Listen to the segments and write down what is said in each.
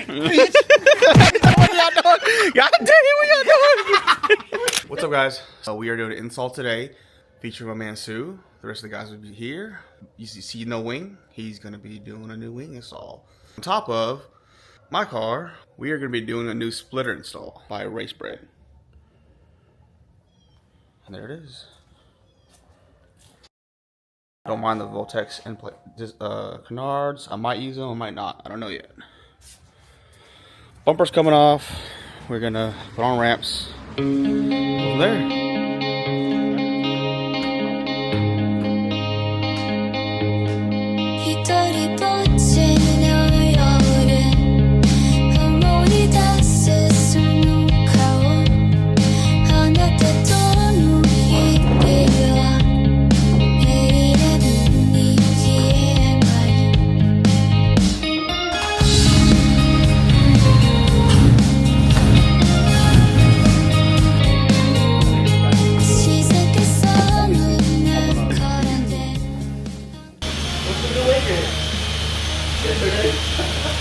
God damn, what y'all doing? What's up, guys? We are doing an install today, featuring my man Sue. The rest of the guys will be here. You see no wing. He's gonna be doing a new wing install. On top of my car, we are gonna be doing a new splitter install by Racebred. And there it is. Don't mind the Voltex and canards. I might use them, I might not. I don't know yet. Bumper's coming off. We're gonna put on ramps. Over there.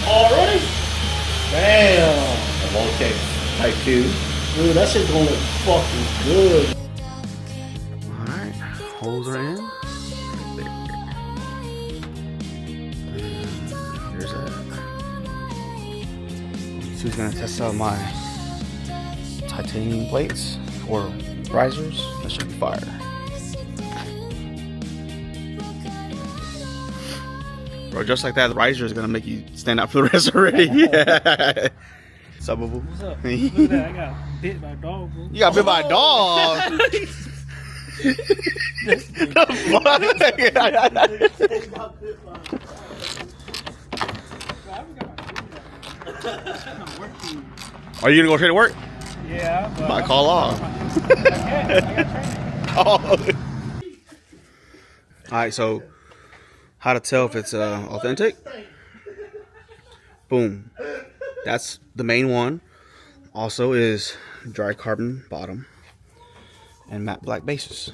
Already? Damn. A Voltex Type 2. Dude, that shit's gonna look fucking good. Alright, holes are in. There's that. So he's gonna test out my titanium plates or risers. That should be fire. Bro, just like that, the riser is gonna make you stand out for the rest already. Yeah. What's up, boo boo? What's up? Look at that, I got bit by a dog, bro. You got bit by a dog. Are you gonna go straight to work? Yeah. But Might call off. Alright, so how to tell if it's authentic? Boom. That's the main one. Also is dry carbon bottom and matte black bases.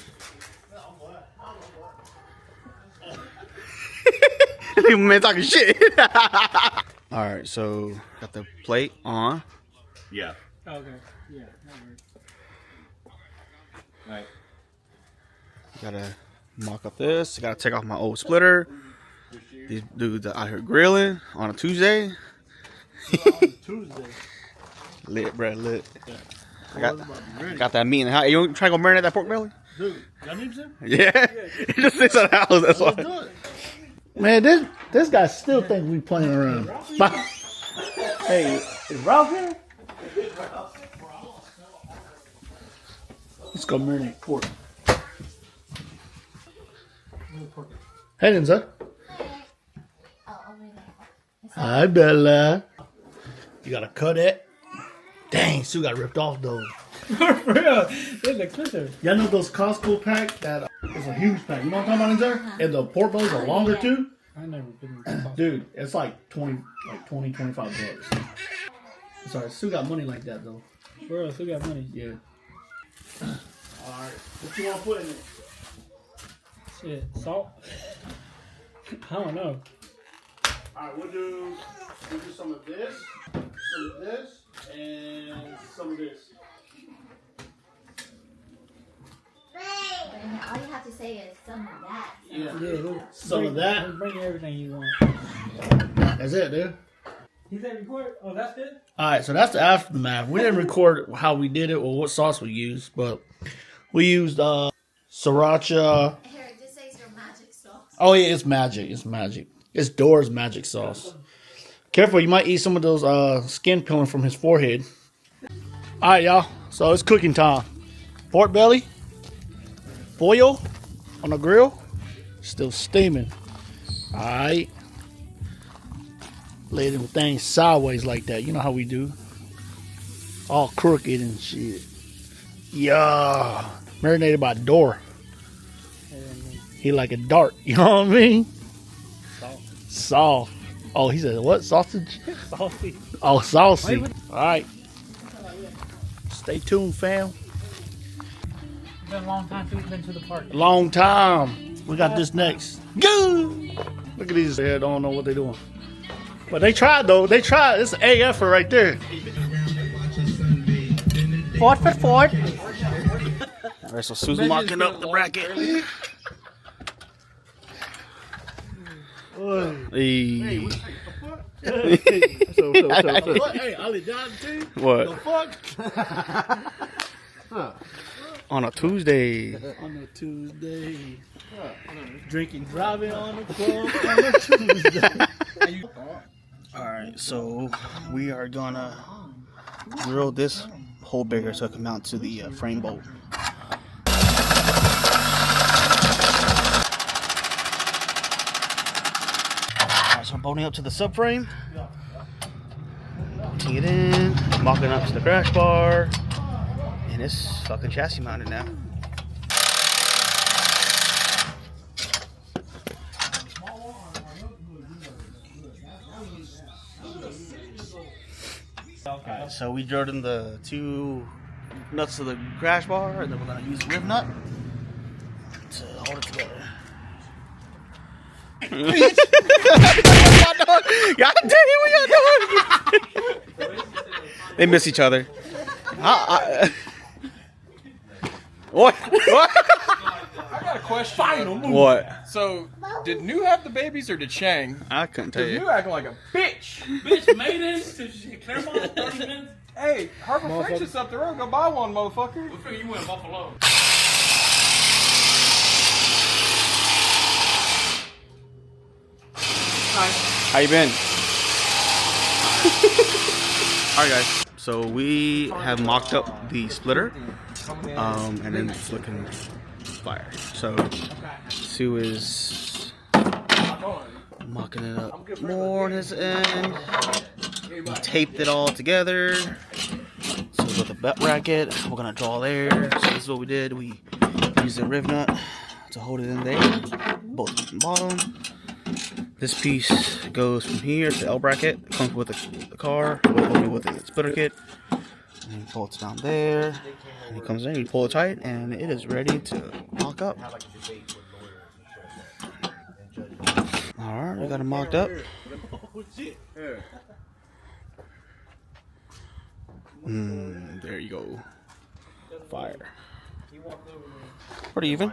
Man talking shit. Alright, so got the plate on. Yeah. Okay. Yeah, that works. Right. Gotta mock up this. Gotta take off my old splitter. These dudes are out here grilling on a Tuesday. Tuesday. Lit, bro, lit. I got that meat in the house. You trying to go marinate that pork belly? Dude, y'all need to? Yeah. It just sits in the house, that's why. Let's do it. Man, this guy still think we playing around. Hey, is Ralph here? Let's go marinate pork. Hey, Denza. Hi, Bella. You gotta cut it. Dang, Sue got ripped off though. For real, there's a clipper. Y'all know those Costco packs that is a huge pack. You know what I'm talking about, Denza? And the pork bellies are longer too. I never been. Dude, it's like 20, 25 bucks. Sorry, Sue got money like that though. For real, who got money? Yeah. Alright, what you want to put in it? Shit, salt? I don't know. Alright, we'll do some of this, and some of this. And all you have to say is some of that. Yeah, some of that. Bring everything you want. That's it, dude. You said record? Oh, that's it? Alright, so that's the aftermath. We didn't record how we did it or what sauce we used, but we used sriracha. Here, it just says your magic sauce. Oh yeah, it's magic. It's magic. It's Dora's magic sauce. Careful, you might eat some of those skin peeling from his forehead. Alright, y'all. So it's cooking time. Pork belly. Foil on the grill. Still steaming. Alright. Lay them things sideways like that. You know how we do. All crooked and shit. Yeah. Marinated by Dora. He like a dart. You know what I mean? Soft. Oh, he said what? Sausage? Saucy. Oh, saucy. Alright. Stay tuned, fam. It's been a long time since we've been to the park. Long time. We got this next. Go! Look at these. They don't know what they're doing. But they tried though. They tried. It's A effort right there. Ford for Ford. All right, so Sue's mocking up the bracket. Hey. Hey, Ollie John too. What? The fuck? On a Tuesday. On a Tuesday. Drinking, driving on the club on a Tuesday. Alright, so we are gonna drill this hole bigger so it can mount to the frame bolt. Alright, so we're bolting up to the subframe. Putting it in, mocking up to the crash bar, and it's fucking chassis mounted now. Alright, so we drilled in the 2 nuts of the crash bar, and then we're gonna use a rib nut to hold it together. God damn it, what y'all doing? They miss each other. What? I got a question. What? So, did New have the babies or did Chang? I couldn't tell New you. acting like a bitch. Bitch made it to Claremont 30 minutes. Hey, Harbor French is up the road. Go buy one, motherfucker. I figure you went Buffalo. How you been? Alright guys, so we have mocked up the splitter, and then it's looking fire. So Sue is mocking it up more on his end. We taped it all together. So with the butt bracket, we're gonna draw there. So this is what we did. We used a riv nut to hold it in there, both top and bottom. This piece goes from here to the L bracket, comes with the car, with the splitter kit, and it bolts down there, and it comes in, you pull it tight, and it is ready to mock up. Alright, we got it mocked up. There you go. Fire. Pretty even.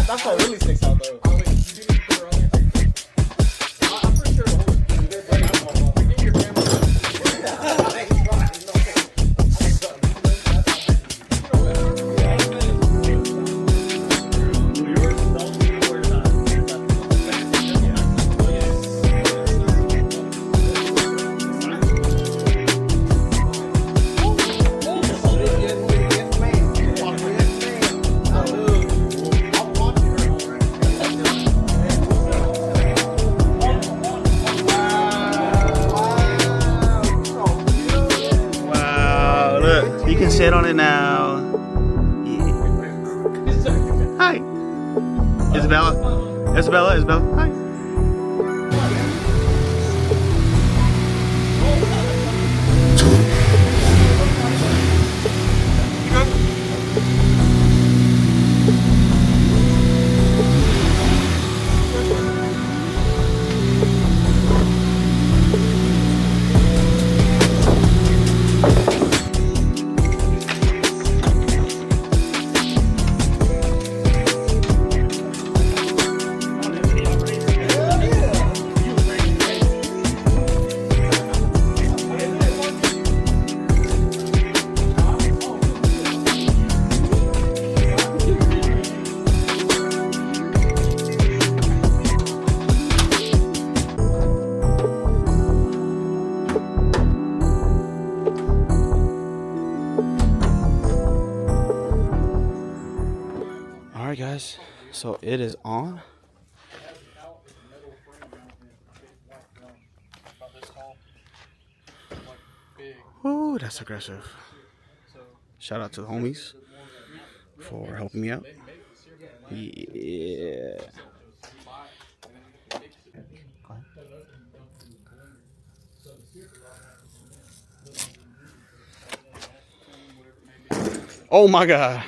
That's what really sticks out though. You can sit on it now. Yeah. Hi. Isabella. Hi. Alright guys, so it is on. Ooh, that's aggressive. Shout out to the homies for helping me out. Yeah. Oh my god.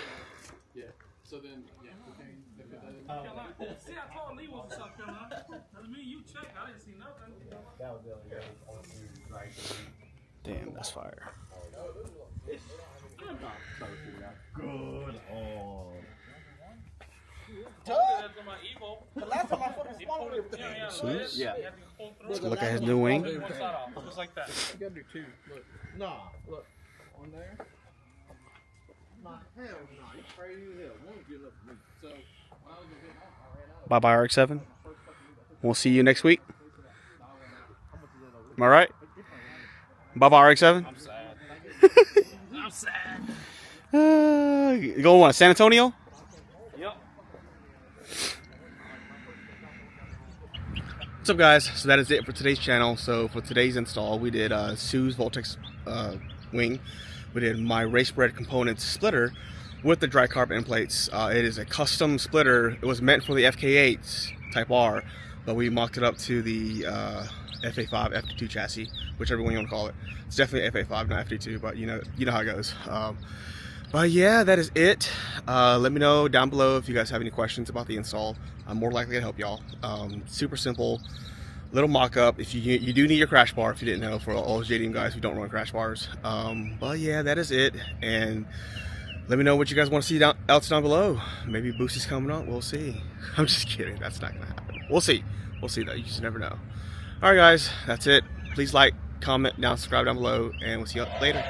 Damn, that's fire. See? Yeah. Let's look at his new wing. Just like that. You gotta do two. Look. Nah, look. On there. Nah, hell no. You crazy as hell. One's good enough for me. So, when I was a bit I ran out. Bye bye RX-7. We'll see you next week. Am I right? Bye bye RX-7. I'm sad. I'm sad. You going what? San Antonio? Yep. What's up guys? So that is it for today's channel. So for today's install we did Sue's Voltex wing. We did my Racebred components splitter with the dry carb end plates. It is a custom splitter. It was meant for the FK8 Type R, but we mocked it up to the FA5 FD2 chassis, whichever one you want to call it. It's definitely FA5, not FD2, but you know how it goes. But yeah, that is it. Let me know down below if you guys have any questions about the install. I'm more likely to help y'all. Super simple, little mock-up. If you do need your crash bar, if you didn't know, for all those JDM guys who don't run crash bars. But yeah, that is it. And let me know what you guys want to see else down below. Maybe Boost is coming up. We'll see. I'm just kidding. That's not gonna happen. We'll see. We'll see though. You just never know. All right, guys. That's it. Please like, comment, subscribe down below, and we'll see you later.